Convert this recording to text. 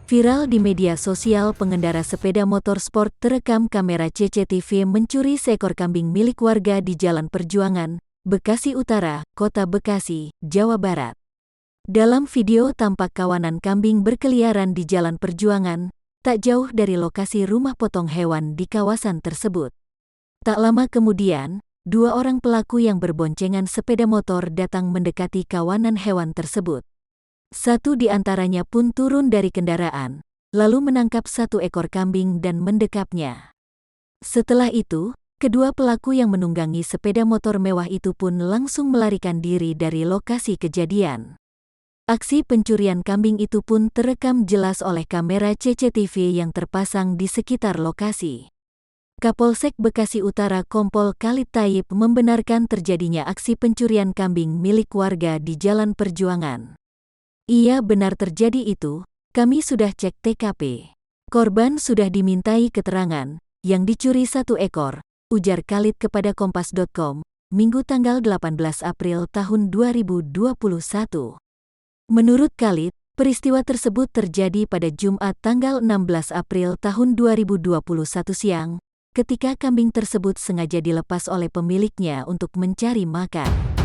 Viral di media sosial, pengendara sepeda motor sport terekam kamera CCTV mencuri seekor kambing milik warga di Jalan Perjuangan, Bekasi Utara, Kota Bekasi, Jawa Barat. Dalam video tampak kawanan kambing berkeliaran di Jalan Perjuangan, tak jauh dari lokasi rumah potong hewan di kawasan tersebut. Tak lama kemudian, dua orang pelaku yang berboncengan sepeda motor datang mendekati kawanan hewan tersebut. Satu di antaranya pun turun dari kendaraan, lalu menangkap satu ekor kambing dan mendekapnya. Setelah itu, kedua pelaku yang menunggangi sepeda motor mewah itu pun langsung melarikan diri dari lokasi kejadian. Aksi pencurian kambing itu pun terekam jelas oleh kamera CCTV yang terpasang di sekitar lokasi. Kapolsek Bekasi Utara Kompol Khalid Thayyib membenarkan terjadinya aksi pencurian kambing milik warga di Jalan Perjuangan. Iya, benar terjadi itu, kami sudah cek TKP. Korban sudah dimintai keterangan, yang dicuri satu ekor, ujar Khalid kepada Kompas.com, Minggu tanggal 18 April tahun 2021. Menurut Khalid, peristiwa tersebut terjadi pada Jumat tanggal 16 April tahun 2021 siang, ketika kambing tersebut sengaja dilepas oleh pemiliknya untuk mencari makan.